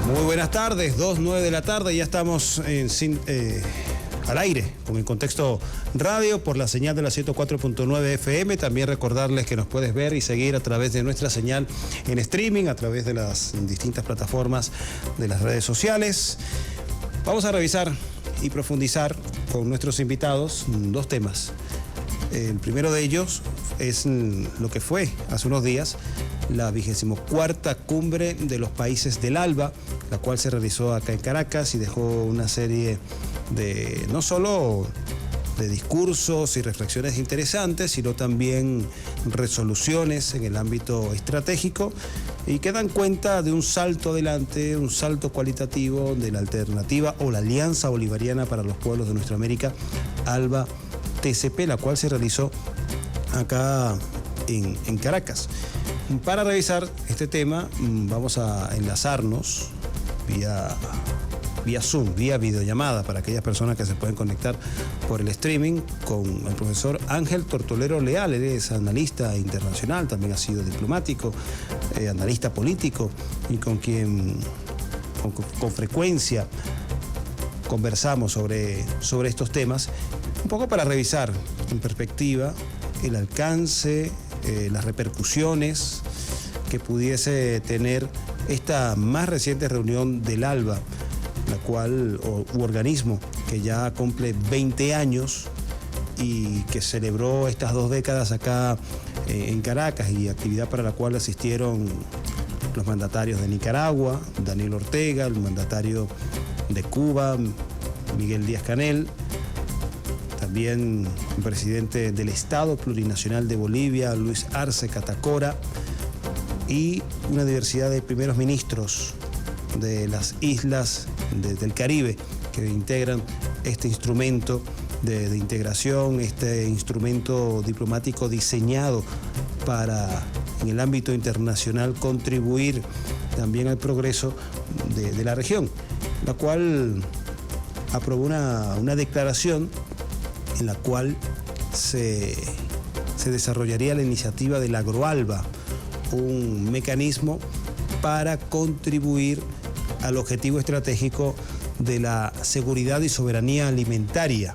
Muy buenas tardes, 2:09 de la tarde, ya estamos al aire con el Contexto Radio por la señal de la 104.9 FM. También recordarles que nos puedes ver y seguir a través de nuestra señal en streaming, a través de las distintas plataformas de las redes sociales. Vamos a revisar y profundizar con nuestros invitados dos temas. El primero de ellos es lo que fue hace unos días la 24ª Cumbre de los Países del ALBA, la cual se realizó acá en Caracas y dejó una serie de, no solo de discursos y reflexiones interesantes, sino también resoluciones en el ámbito estratégico y que dan cuenta de un salto adelante, un salto cualitativo de la alternativa o la Alianza Bolivariana para los Pueblos de Nuestra América, ALBA-TCP, la cual se realizó acá en Caracas. Para revisar este tema vamos a enlazarnos vía Zoom, vía videollamada, para aquellas personas que se pueden conectar por el streaming, con el profesor Ángel Tortolero Leal. Él es analista internacional, también ha sido diplomático, analista político, y con quien con frecuencia conversamos sobre estos temas, un poco para revisar en perspectiva el alcance, las repercusiones que pudiese tener esta más reciente reunión del ALBA, la cual, u organismo que ya cumple 20 años y que celebró estas 2 décadas acá en Caracas, y actividad para la cual asistieron los mandatarios de Nicaragua, Daniel Ortega, el mandatario de Cuba, Miguel Díaz-Canel, también el presidente del Estado Plurinacional de Bolivia, Luis Arce Catacora, y una diversidad de primeros ministros de las islas del Caribe que integran este instrumento de integración, este instrumento diplomático diseñado para, en el ámbito internacional, contribuir también al progreso de la región, la cual aprobó una declaración en la cual se desarrollaría la iniciativa del AgroALBA, un mecanismo para contribuir al objetivo estratégico de la seguridad y soberanía alimentaria.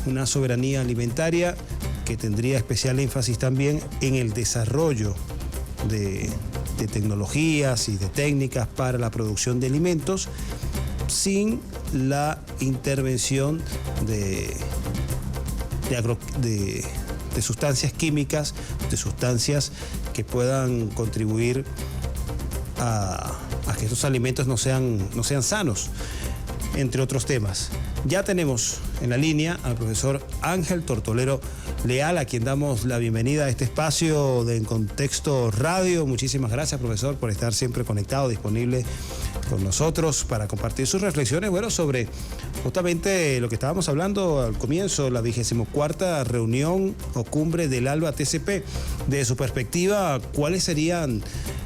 Una soberanía alimentaria que tendría especial énfasis también en el desarrollo de tecnologías y de técnicas para la producción de alimentos, sin la intervención de sustancias químicas, de sustancias que puedan contribuir a que estos alimentos no sean sanos, entre otros temas. Ya tenemos en la línea al profesor Ángel Tortolero Leal, a quien damos la bienvenida a este espacio de En Contexto Radio. Muchísimas gracias, profesor, por estar siempre conectado, disponible con nosotros para compartir sus reflexiones, sobre justamente lo que estábamos hablando al comienzo, la 24ª reunión o cumbre del ALBA-TCP. Desde su perspectiva, ¿cuáles serían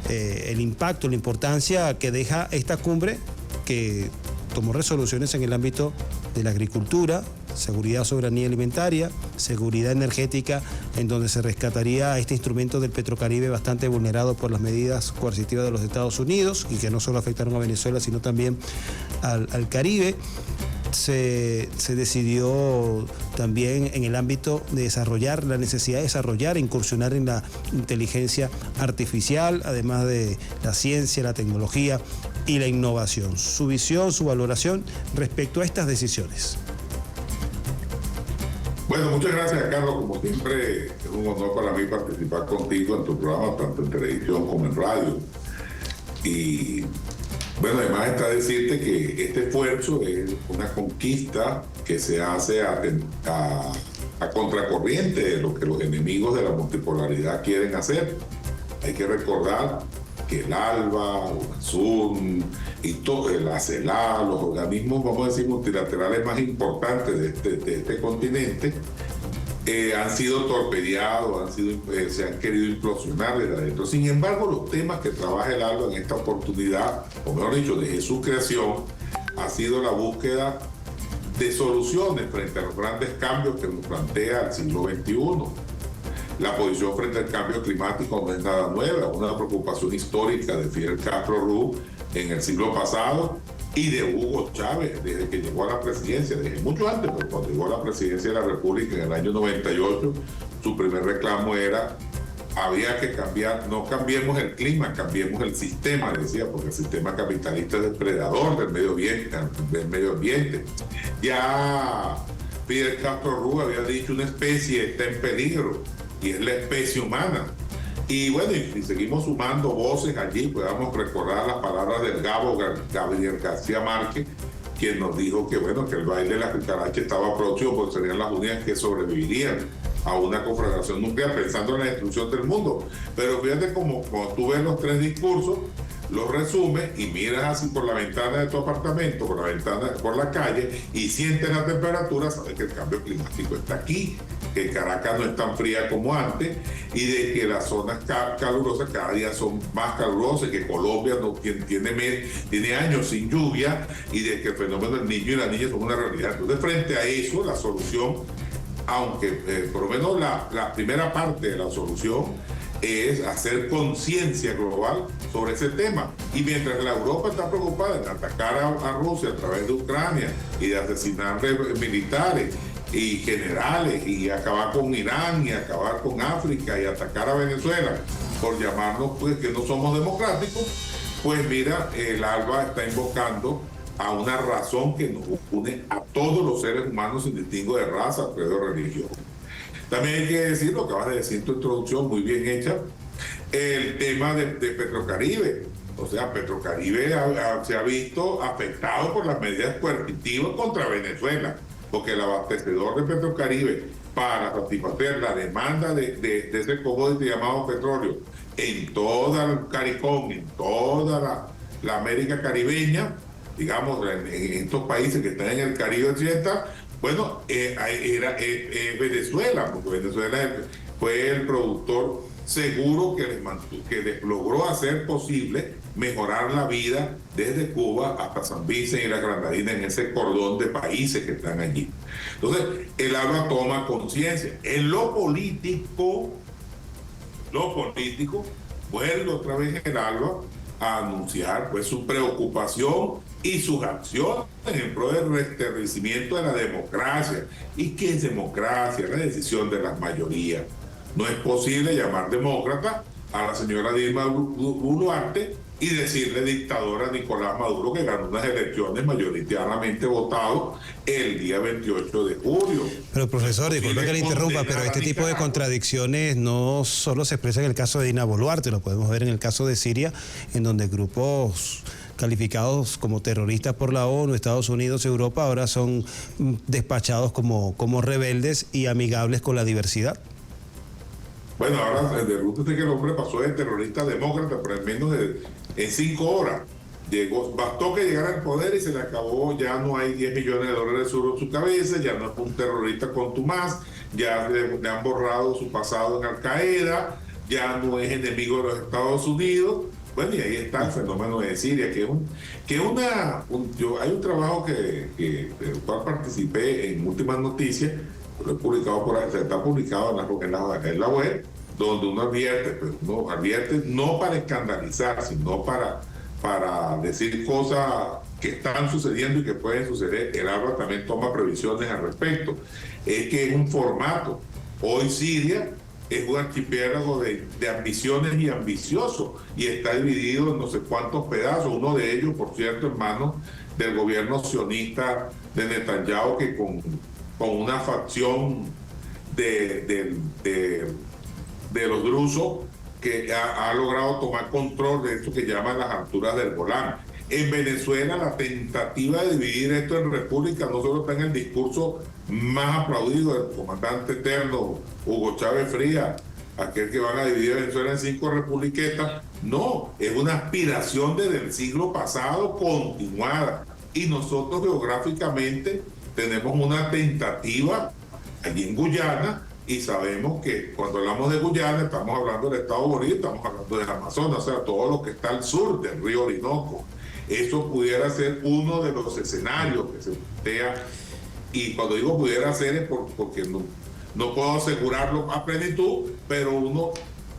el impacto, la importancia que deja esta cumbre, que tomó resoluciones en el ámbito de la agricultura, seguridad, soberanía alimentaria, seguridad energética, en donde se rescataría este instrumento del Petrocaribe bastante vulnerado por las medidas coercitivas de los Estados Unidos, y que no solo afectaron a Venezuela, sino también al Caribe? Se decidió también en el ámbito de desarrollar, la necesidad de desarrollar e incursionar en la inteligencia artificial, además de la ciencia, la tecnología y la innovación. Su visión, su valoración respecto a estas decisiones. Bueno, muchas gracias, Carlos. Como siempre, es un honor para mí participar contigo en tu programa, tanto en televisión como en radio. Y bueno, además está decirte que este esfuerzo es una conquista que se hace a contracorriente de lo que los enemigos de la multipolaridad quieren hacer. Hay que recordar que el ALBA, UNASUR y todo, la CELAC, los organismos, vamos a decir, multilaterales más importantes de este continente, han sido torpedeados, se han querido implosionar desde adentro. Sin embargo, los temas que trabaja el ALBA en esta oportunidad, o mejor dicho, desde su creación, ha sido la búsqueda de soluciones frente a los grandes cambios que nos plantea el siglo XXI. La posición frente al cambio climático no es nada nueva, una preocupación histórica de Fidel Castro Ruz, en el siglo pasado, y de Hugo Chávez, desde que llegó a la presidencia, desde mucho antes, pero cuando llegó a la presidencia de la República en el año 98, su primer reclamo era: había que cambiar, no cambiemos el clima, cambiemos el sistema, decía, porque el sistema capitalista es depredador del medio ambiente. Ya Fidel Castro Ruz había dicho: una especie está en peligro, y es la especie humana. Y bueno, y seguimos sumando voces allí. Podamos recordar las palabras del Gabriel García Márquez, quien nos dijo que, bueno, que el baile de la cucaracha estaba próximo porque serían las únicas que sobrevivirían a una conflagración nuclear, pensando en la destrucción del mundo. Pero fíjate como cuando tú ves los tres discursos, los resumes y miras así por la ventana de tu apartamento, por la calle, y sientes la temperatura, sabes que el cambio climático está aquí, que Caracas no es tan fría como antes, y de que las zonas calurosas cada día son más calurosas, que Colombia no tiene años sin lluvia, y de que el fenómeno del niño y la niña son una realidad. Entonces, frente a eso, la solución, aunque por lo menos la primera parte de la solución es hacer conciencia global sobre ese tema. Y mientras la Europa está preocupada en atacar a Rusia a través de Ucrania y de asesinar militares y generales y acabar con Irán y acabar con África y atacar a Venezuela por llamarnos pues que no somos democráticos, pues mira, el ALBA está invocando a una razón que nos une a todos los seres humanos sin distingo de raza, credo o religión. También hay que decir, lo que acabas de decir en tu introducción, muy bien hecha, el tema de Petrocaribe. O sea, Petrocaribe se ha visto afectado por las medidas coercitivas contra Venezuela, porque el abastecedor de Petrocaribe, para satisfacer la demanda de ese commodity llamado petróleo en toda el CARICOM, en toda la América caribeña, digamos, en estos países que están en el Caribe occidental, bueno, era Venezuela, porque Venezuela fue el productor seguro que les logró hacer posible mejorar la vida desde Cuba hasta San Vicente y la Granadina, en ese cordón de países que están allí. Entonces, el ALBA toma conciencia. En lo político, vuelve otra vez el ALBA a anunciar pues su preocupación y sus acciones en pro del restablecimiento de la democracia. ¿Y qué es democracia? La decisión de las mayorías. No es posible llamar demócrata a la señora Dilma Boluarte y decirle dictadora a Nicolás Maduro, que ganó unas elecciones mayoritariamente votado el día 28 de julio. Pero profesor, disculpe que le interrumpa, pero este tipo de contradicciones no solo se expresa en el caso de Dina Boluarte, lo podemos ver en el caso de Siria, en donde grupos calificados como terroristas por la ONU, Estados Unidos, Europa, ahora son despachados como rebeldes y amigables con la diversidad. Bueno, ahora de ruta que el hombre pasó de terrorista a demócrata, pero en menos en 5 horas. Bastó que llegara al poder y se le acabó, ya no hay $10 millones sobre su cabeza, ya no es un terrorista contumaz, ya le han borrado su pasado en Al-Qaeda, ya no es enemigo de los Estados Unidos. Bueno, y ahí está el fenómeno de Siria, hay un trabajo del cual participé en Últimas Noticias, lo he publicado por ahí, está publicado en la web, donde uno advierte no para escandalizar, sino para decir cosas que están sucediendo y que pueden suceder. El ALBA también toma previsiones al respecto. Es que es un formato. Hoy Siria es un archipiélago de ambiciones y ambiciosos, y está dividido en no sé cuántos pedazos, uno de ellos, por cierto, en manos del gobierno sionista de Netanyahu, que con una facción de los drusos que ha logrado tomar control de esto que llaman las alturas del Golán. En Venezuela, la tentativa de dividir esto en república no solo está en el discurso más aplaudido del comandante eterno Hugo Chávez Frías, aquel que van a dividir Venezuela en 5 republiquetas. No, es una aspiración desde el siglo pasado continuada. Y nosotros geográficamente tenemos una tentativa allí en Guyana, y sabemos que cuando hablamos de Guyana estamos hablando del estado Bolívar, estamos hablando del Amazonas, o sea, todo lo que está al sur del río Orinoco. Eso pudiera ser uno de los escenarios que se plantea, y cuando digo pudiera ser es porque no puedo asegurarlo a plenitud, pero uno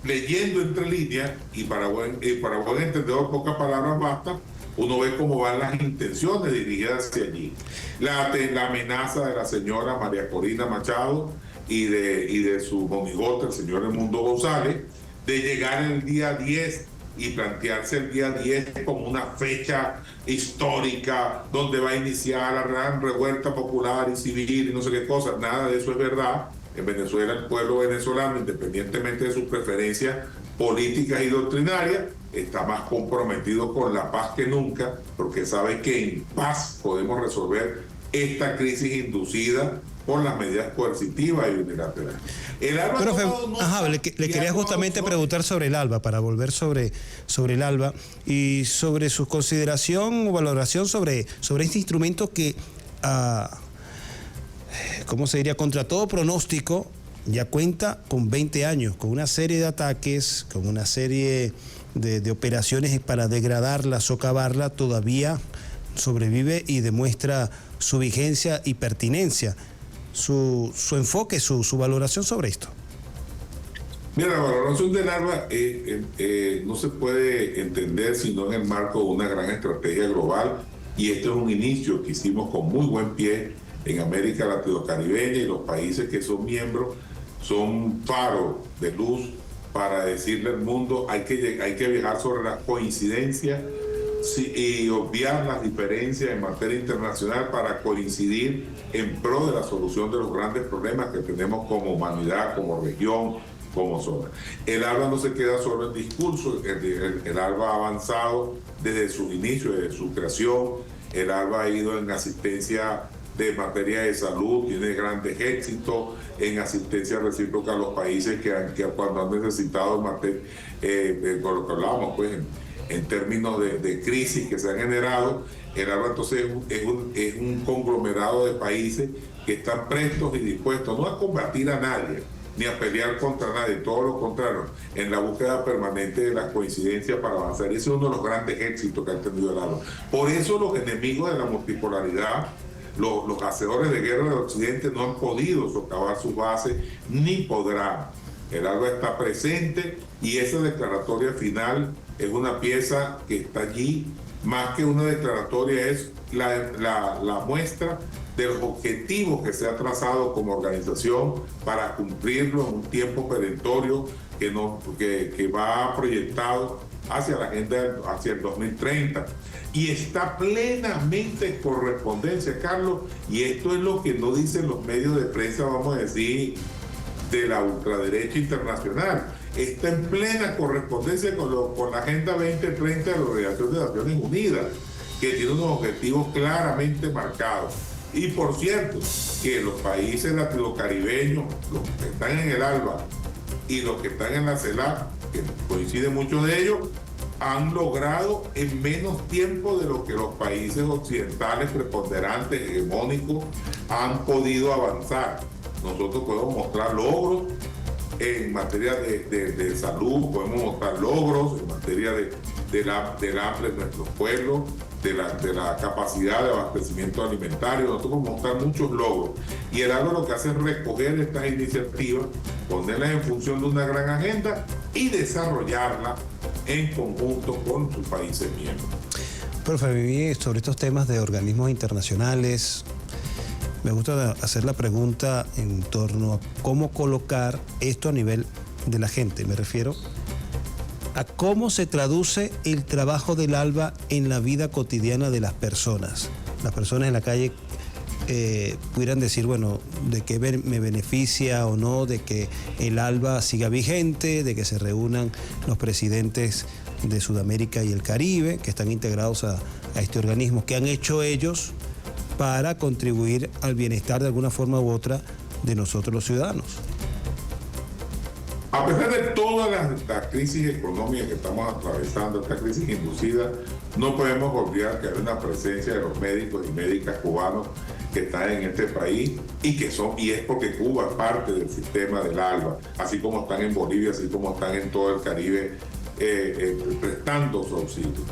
leyendo entre líneas, y para buen entendedor pocas palabras bastan, uno ve cómo van las intenciones dirigidas hacia allí. La amenaza de la señora María Corina Machado y de su monigote, el señor Edmundo González, de llegar el día 10 y plantearse el día 10 como una fecha histórica donde va a iniciar la gran revuelta popular y civil y no sé qué cosa. Nada de eso es verdad. En Venezuela, el pueblo venezolano, independientemente de sus preferencias políticas y doctrinarias, está más comprometido con la paz que nunca, porque sabe que en paz podemos resolver esta crisis inducida por las medidas coercitivas y unilaterales. El ALBA Profe, le quería justamente preguntar sobre el ALBA, para volver sobre el ALBA y sobre su consideración o valoración sobre este instrumento que, ¿cómo se diría?, contra todo pronóstico, ya cuenta con 20 años, con una serie de ataques, con una serie de operaciones para degradarla, socavarla, todavía sobrevive y demuestra su vigencia y pertinencia. Su enfoque, su valoración sobre esto. Mira, la valoración del ALBA no se puede entender sino en el marco de una gran estrategia global, y este es un inicio que hicimos con muy buen pie en América Latino-Caribeña, y los países que son miembros son faro de luz para decirle al mundo hay que viajar sobre las coincidencias y obviar las diferencias en materia internacional para coincidir en pro de la solución de los grandes problemas que tenemos como humanidad, como región, como zona. El ALBA no se queda solo en discurso, el ALBA ha avanzado desde su inicio, desde su creación. El ALBA ha ido en asistencia de materia de salud, tiene grandes éxitos en asistencia recíproca a los países que cuando han necesitado con lo que hablábamos, pues, en términos de crisis que se han generado. El ALBA entonces es un conglomerado de países que están prestos y dispuestos no a combatir a nadie, ni a pelear contra nadie, todo lo contrario, en la búsqueda permanente de las coincidencias para avanzar. Ese es uno de los grandes éxitos que ha tenido el ALBA. Por eso los enemigos de la multipolaridad, los hacedores de guerra del Occidente, no han podido socavar sus bases, ni podrán. El ALBA está presente, y esa declaratoria final es una pieza que está allí. Más que una declaratoria, es la muestra de los objetivos que se ha trazado como organización para cumplirlo en un tiempo perentorio que va proyectado hacia la agenda, hacia el 2030. Y está plenamente en correspondencia, Carlos, y esto es lo que no dicen los medios de prensa, vamos a decir, de la ultraderecha internacional. Está en plena correspondencia con la Agenda 2030 de la Organización de Naciones Unidas, que tiene unos objetivos claramente marcados. Y por cierto, que los países latino-caribeños, los que están en el ALBA y los que están en la CELAC, que coinciden muchos de ellos, han logrado en menos tiempo de lo que los países occidentales preponderantes, hegemónicos, han podido avanzar. Nosotros podemos mostrar logros en materia de salud, podemos mostrar logros en materia del hambre de nuestros pueblos, de la capacidad de abastecimiento alimentario. Nosotros podemos mostrar muchos logros. Y el ALBA lo que hace es recoger estas iniciativas, ponerlas en función de una gran agenda y desarrollarla en conjunto con sus países miembros. Profe, sobre estos temas de organismos internacionales, me gusta hacer la pregunta en torno a cómo colocar esto a nivel de la gente. Me refiero a cómo se traduce el trabajo del ALBA en la vida cotidiana de las personas. Las personas en la calle pudieran decir, bueno, de qué me beneficia o no, de que el ALBA siga vigente, de que se reúnan los presidentes de Sudamérica y el Caribe, que están integrados a este organismo, que han hecho ellos para contribuir al bienestar de alguna forma u otra de nosotros los ciudadanos. A pesar de todas las crisis económicas que estamos atravesando, esta crisis inducida, no podemos olvidar que hay una presencia de los médicos y médicas cubanos que están en este país y es porque Cuba es parte del sistema del ALBA, así como están en Bolivia, así como están en todo el Caribe prestando su auxilio.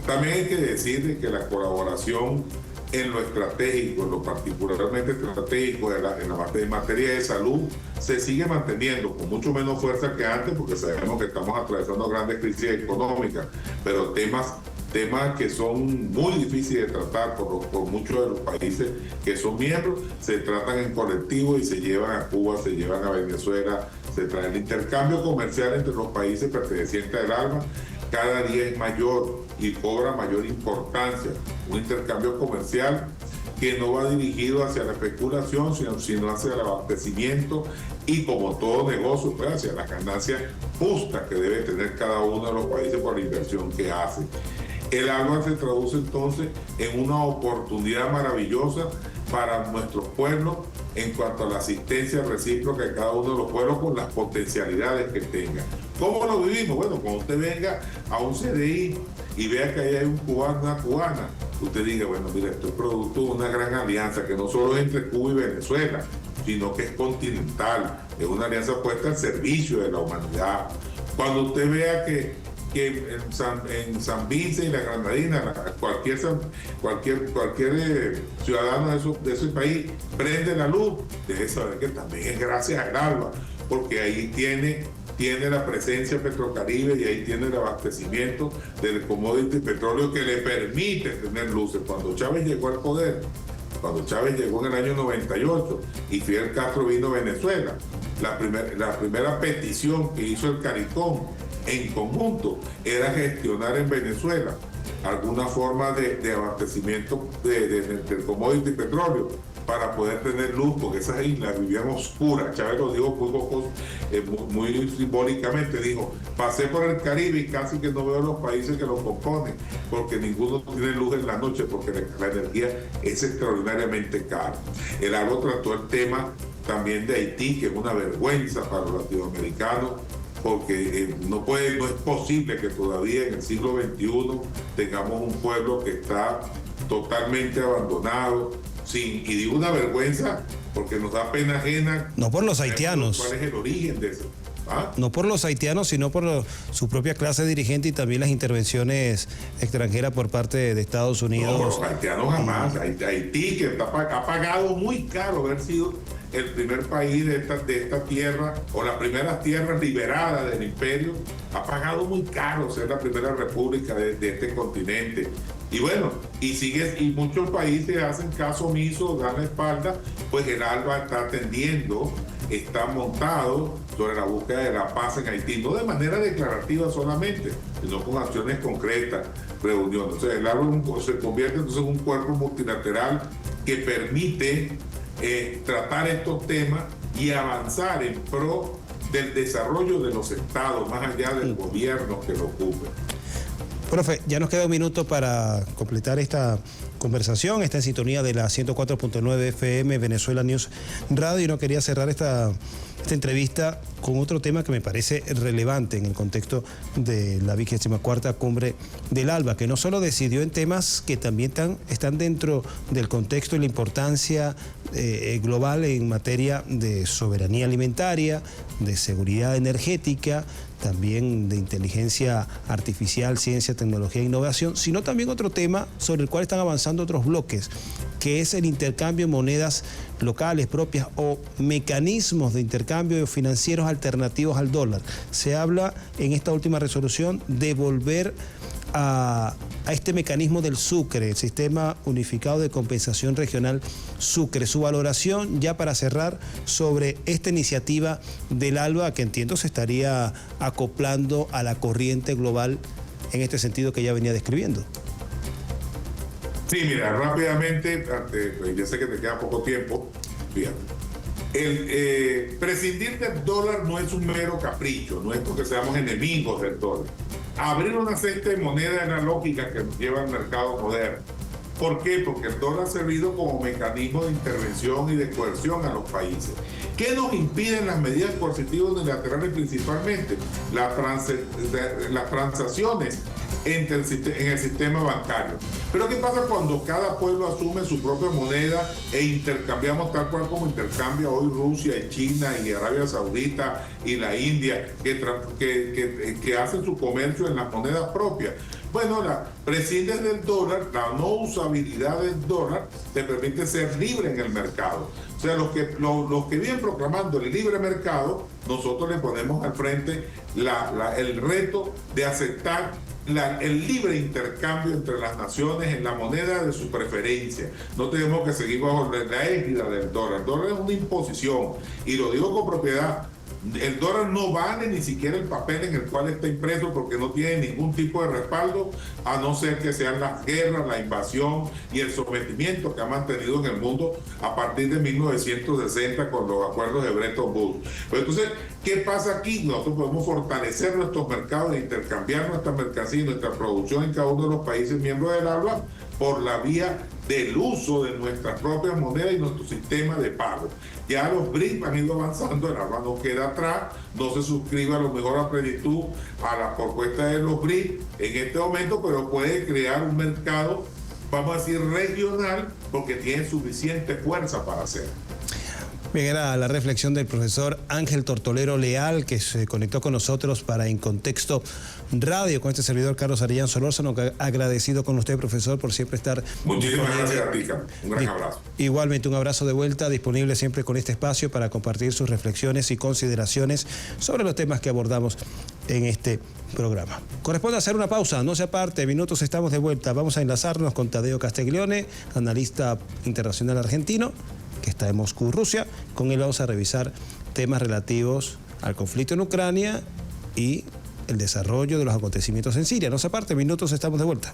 También hay que decir que la colaboración en lo estratégico, en lo particularmente estratégico en materia de salud, se sigue manteniendo con mucho menos fuerza que antes, porque sabemos que estamos atravesando grandes crisis económicas, pero temas temas que son muy difíciles de tratar por muchos de los países que son miembros, se tratan en colectivo y se llevan a Cuba, se llevan a Venezuela, se trae el intercambio comercial entre los países pertenecientes al ALBA, cada día es mayor y cobra mayor importancia. Un intercambio comercial que no va dirigido hacia la especulación, sino hacia el abastecimiento y, como todo negocio, pues, hacia las ganancias justas que debe tener cada uno de los países por la inversión que hace. El ALBA se traduce entonces en una oportunidad maravillosa para nuestros pueblos en cuanto a la asistencia recíproca de cada uno de los pueblos con las potencialidades que tengan. ¿Cómo lo vivimos? Bueno, cuando usted venga a un CDI y vea que ahí hay un cubano, una cubana, usted diga, bueno, mira, esto es producto de una gran alianza que no solo es entre Cuba y Venezuela, sino que es continental, es una alianza puesta al servicio de la humanidad. Cuando usted vea que en San Vicente y la Granadina, cualquier ciudadano de ese país prende la luz, debe saber que también es gracias al ALBA, porque ahí tiene la presencia Petrocaribe y ahí tiene el abastecimiento del commodity petróleo que le permite tener luces. Cuando Chávez llegó al poder, cuando Chávez llegó en el año 98 y Fidel Castro vino a Venezuela, la primera petición que hizo el CARICOM en conjunto era gestionar en Venezuela alguna forma de abastecimiento del commodity petróleo para poder tener luz, porque esas islas vivían oscuras. Chávez lo dijo muy simbólicamente, dijo, pasé por el Caribe y casi que no veo los países que lo componen, porque ninguno tiene luz en la noche, porque la energía es extraordinariamente cara. El ALBA trató el tema también de Haití, que es una vergüenza para los latinoamericanos, porque no es posible que todavía en el siglo XXI tengamos un pueblo que está totalmente abandonado, y digo una vergüenza porque nos da pena ajena. No por los haitianos. ¿Cuál es el origen de eso? ¿Ah? No por los haitianos, sino por su propia clase dirigente y también las intervenciones extranjeras por parte de Estados Unidos. No, por los haitianos jamás. Haití, que ha pagado muy caro haber sido el primer país de esta tierra, o las primeras tierras liberadas del imperio, ha pagado muy caro ser la primera república de este continente. Y bueno, y muchos países hacen caso omiso, dan la espalda, pues el ALBA está atendiendo, está montado sobre la búsqueda de la paz en Haití, no de manera declarativa solamente, sino con acciones concretas, reuniones. O sea, el ALBA se convierte entonces en un cuerpo multilateral que permite tratar estos temas y avanzar en pro del desarrollo de los estados, más allá del gobierno que lo ocupe. Profe, ya nos queda un minuto para completar esta conversación. Está en sintonía de la 104.9 FM Venezuela News Radio, y no quería cerrar esta entrevista con otro tema que me parece relevante en el contexto de la 24ª Cumbre del ALBA, que no solo decidió en temas que también están dentro del contexto y la importancia global en materia de soberanía alimentaria, de seguridad energética, también de inteligencia artificial, ciencia, tecnología e innovación, sino también otro tema sobre el cual están avanzando otros bloques, que es el intercambio de monedas locales propias o mecanismos de intercambio financieros alternativos al dólar. Se habla en esta última resolución de volver a este mecanismo del Sucre, el Sistema Unificado de Compensación Regional Sucre. Su valoración, ya para cerrar, sobre esta iniciativa del ALBA, que entiendo se estaría acoplando a la corriente global en este sentido que ya venía describiendo. Sí, mira, rápidamente, ya sé que te queda poco tiempo, fíjate. Prescindir del dólar no es un mero capricho, no es porque seamos enemigos del dólar. Abrir una cesta de moneda es la lógica que nos lleva al mercado moderno. ¿Por qué? Porque el dólar ha servido como mecanismo de intervención y de coerción a los países. ¿Qué nos impiden las medidas coercitivas unilaterales principalmente? Las transacciones en el sistema bancario. Pero ¿qué pasa cuando cada pueblo asume su propia moneda e intercambiamos tal cual como intercambia hoy Rusia y China y Arabia Saudita y la India, que hacen su comercio en las monedas propias? Bueno, prescindes del dólar, la no usabilidad del dólar te permite ser libre en el mercado. O sea, los que vienen proclamando el libre mercado, nosotros le ponemos al frente el reto de aceptar el libre intercambio entre las naciones en la moneda de su preferencia. No tenemos que seguir bajo la égida del dólar. El dólar es una imposición, y lo digo con propiedad. El dólar no vale ni siquiera el papel en el cual está impreso, porque no tiene ningún tipo de respaldo, a no ser que sean las guerras, la invasión y el sometimiento que ha mantenido en el mundo a partir de 1960 con los acuerdos de Bretton Woods. Pero entonces, ¿qué pasa aquí? Nosotros podemos fortalecer nuestros mercados e intercambiar nuestra mercancía y nuestra producción en cada uno de los países miembros del ALBA por la vía del uso de nuestras propias monedas y nuestro sistema de pago. Ya los BRICS han ido avanzando, el ALBA no queda atrás, no se suscribe a lo mejor a plenitud a las propuestas de los BRICS en este momento, pero puede crear un mercado, vamos a decir, regional, porque tiene suficiente fuerza para hacerlo. Bien, era la reflexión del profesor Ángel Tortolero Leal, que se conectó con nosotros para En Contexto Radio, con este servidor Carlos Arellán Solórzano. Agradecido con usted, profesor, por siempre estar... Muchísimas gracias a ti, Carlos. Un gran abrazo. Igualmente, un abrazo de vuelta, disponible siempre con este espacio para compartir sus reflexiones y consideraciones sobre los temas que abordamos en este programa. Corresponde hacer una pausa, no se aparte, minutos estamos de vuelta. Vamos a enlazarnos con Tadeo Castiglione, analista internacional argentino, que está en Moscú, Rusia. Con él vamos a revisar temas relativos al conflicto en Ucrania y el desarrollo de los acontecimientos en Siria. No se aparte, minutos, estamos de vuelta.